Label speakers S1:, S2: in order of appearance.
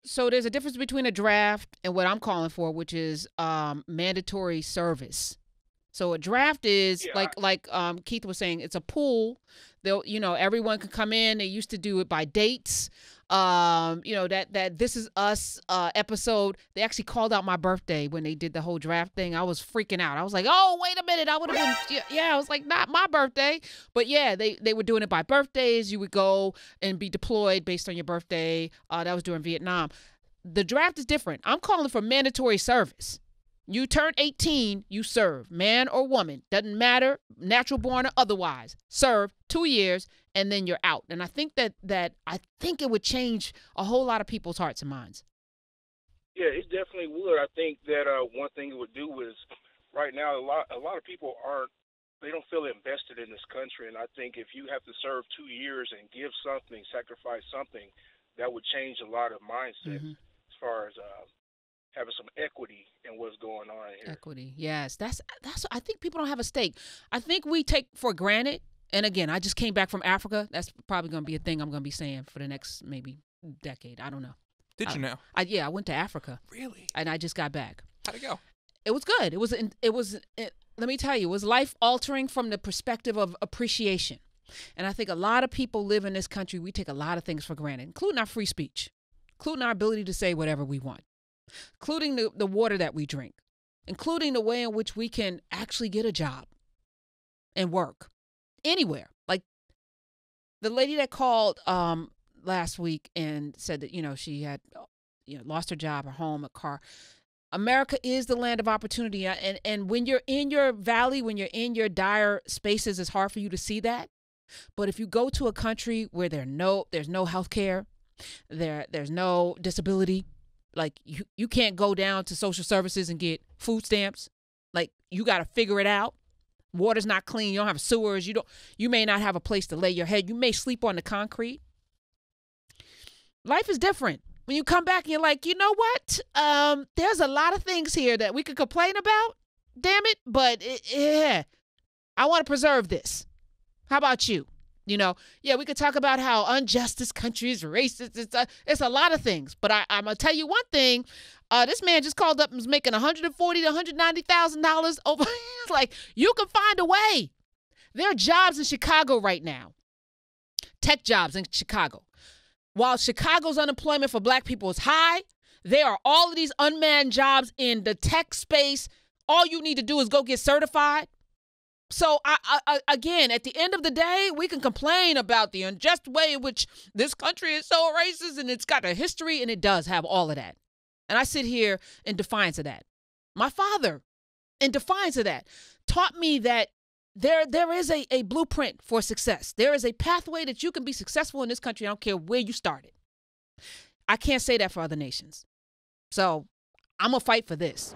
S1: So there's a difference between a draft and what I'm calling for, which is mandatory service. So a draft is
S2: Yeah,
S1: like Keith was saying, it's a pool. They'll everyone can come in. They used to do it by dates. That This Is Us episode. They actually called out my birthday when they did the whole draft thing. I was freaking out. I was like, oh wait a minute, I would have been yeah. I was like, not my birthday, but yeah, they were doing it by birthdays. You would go and be deployed based on your birthday. That was during Vietnam. The draft is different. I'm calling for mandatory service. You turn 18, you serve, man or woman, doesn't matter, natural born or otherwise. Serve 2 years, and then you're out. And I think I think it would change a whole lot of people's hearts and minds.
S2: yeah, it definitely would. I think that one thing it would do is right now a lot of people they don't feel invested in this country, and I think if you have to serve 2 years and give something, sacrifice something, that would change a lot of mindsets
S1: Mm-hmm.
S2: as far as having some equity in what's going on here.
S1: Equity, yes, that's. I think people don't have a stake. I think we take for granted. And again, I just came back from Africa. That's probably going to be a thing I'm going to be saying for the next maybe decade. I don't know.
S3: Did you know?
S1: I went to Africa.
S3: Really?
S1: And I just got back.
S3: How'd it go?
S1: It was good. Let me tell you, it was life altering from the perspective of appreciation. And I think a lot of people live in this country. We take a lot of things for granted, including our free speech, including our ability to say whatever we want, including the water that we drink, including the way in which we can actually get a job and work anywhere. Like the lady that called last week and said that, she had lost her job, her home, a car. America is the land of opportunity. And when you're in your valley, when you're in your dire spaces, it's hard for you to see that. But if you go to a country where there's no health care, there's no disability, like you can't go down to social services and get food stamps. Like you got to figure it out. Water's not clean. You don't have sewers. You may not have a place to lay your head. You may sleep on the concrete. Life is different. When you come back and you're like, you know what? There's a lot of things here that we could complain about. Damn it. But I want to preserve this. How about you? We could talk about how unjust this country is, racist. It's a lot of things. But I'm going to tell you one thing. This man just called up and was making $140,000 to $190,000 over. Like, you can find a way. There are jobs in Chicago right now. Tech jobs in Chicago. While Chicago's unemployment for black people is high, there are all of these unmanned jobs in the tech space. All you need to do is go get certified. So, again, at the end of the day, we can complain about the unjust way in which this country is so racist and it's got a history, and it does have all of that. And I sit here in defiance of that. My father, in defiance of that, taught me that there is a blueprint for success. There is a pathway that you can be successful in this country. I don't care where you started. I can't say that for other nations. So I'm going to fight for this.